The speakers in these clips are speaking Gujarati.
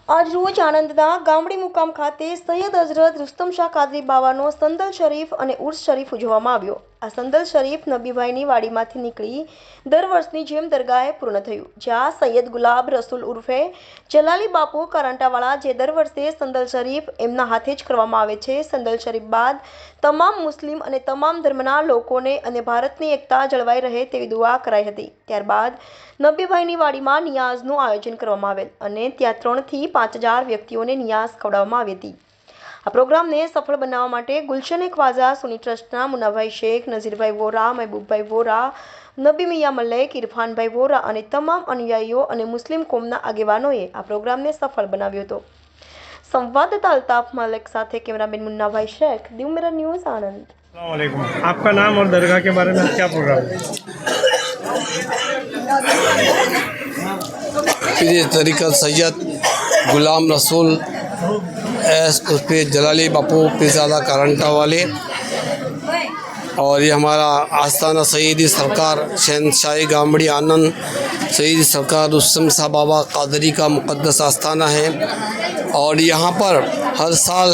આજ રોજ આણંદના ગામડી મુકામ ખાતે સૈયદ હઝરત રુસ્તમ શાહ કાદરી બાવાનો સંદલ શરીફ અને ઉર્સ શરીફ ઉજવવામાં આવ્યો। આ સંદલ શરીફ નબીભાઈની વાડીમાંથી નીકળી દર વર્ષની જેમ દરગાહે પૂર્ણ થયું, જ્યાં સૈયદ ગુલાબ રસૂલ ઉર્ફે જલાલી બાપુ કરંટાવાળા જે દર વર્ષે સંદલ શરીફ એમના હાથે જ કરવામાં આવે છે। સંદલ શરીફ બાદ તમામ મુસ્લિમ અને તમામ ધર્મના લોકોને અને ભારતની એકતા જળવાઈ રહે તેવી દુઆ કરાઈ હતી। ત્યારબાદ નબીભાઈની વાડીમાં નિયાઝનું આયોજન કરવામાં આવેલ અને ત્યાં 3 થી 5000 વ્યક્તિઓને નિયાઝ ખવડાવવામાં આવી હતી। આ પ્રોગ્રામને સફળ બનાવવા માટે ગુલશન ખ્વાજા સુની ટ્રસ્ટના મુન્નાભાઈ શેખ, નઝીરભાઈ વોરા, મહેબૂબભાઈ વોરા, નબી મિયા મલેક, ઇરફાનભાઈ વોરા અને તમામ અનુયાયીઓ અને મુસ્લિમ કોમના આગેવાનોએ આ પ્રોગ્રામને સફળ બનાવ્યો હતો। संवाददाता अल्ताफ मलिक साथ कैमरामैन मुन्नाभाई शेख, दिव मिरर न्यूज़, आनंद। अस्सलामुअलैकुम, आपका नाम और दरगाह के बारे में क्या प्रोग्राम है? ये तरीक़त सैयद गुलाम रसूल एस उर्फे जलाली बापू पीरज़ादा करंटा वाले, और ये हमारा आस्थाना सईदी सरकार शहनशाही गामड़ी आनंद सईदी सरकार रुस्तम शाह बाबा कादरी का मुक़द्दस आस्थाना है। और यहाँ पर हर साल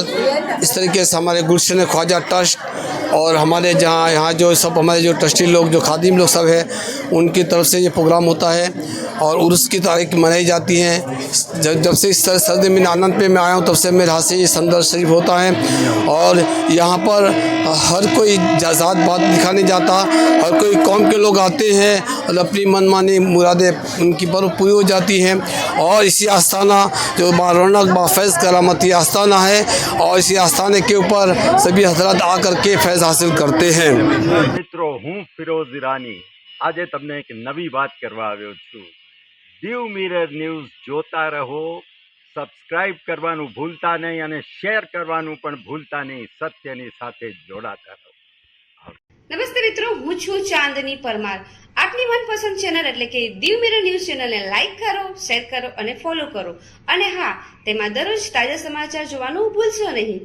इस तरीके से हमारे गुलशन ख्वाजा ट्रस्ट और हमारे यहाँ जो सब हमारे जो ट्रस्टी लोग, जो खादिम लोग सब हैं, उनकी तरफ से ये प्रोग्राम होता है और उर्स की तारीख मनाई जाती हैं। जब से इस सरजमीन आनंद पे मैं आया हूँ तब से मेरे हाथ से ये संदल शरीफ होता है और यहाँ पर हर कोई जात बात दिखाने जाता, हर कोई कौम के लोग आते हैं और अपनी मनमानी मुरादें उनकी पर पूरी हो जाती हैं। और इसी आस्थाना जो रौनक बाफैज़ करामती आस्थाना है और इसी आस्थाने के ऊपर सभी हजरत आकर के फैज़ हासिल करते हैं। मित्रों, हूँ फिरोज ईरानी। આજે તમને એક નવી વાત કરવા આવ્યો છું। દીવ મિરર ન્યૂઝ જોતા રહો, સબસ્ક્રાઇબ કરવાનું ભૂલતા નહીં અને શેર કરવાનું પણ ભૂલતા નહીં। સત્યની સાથે જોડાતા રહો। નમસ્તે મિત્રો, હું છું ચાંદની પરમાર। આપની મનપસંદ ચેનલ એટલે કે દીવ મિરર ન્યૂઝ ચેનલને લાઈક કરો, શેર કરો અને ફોલો કરો, અને હા, તેમાં દરરોજ તાજા સમાચાર જોવાનું ભૂલશો નહીં।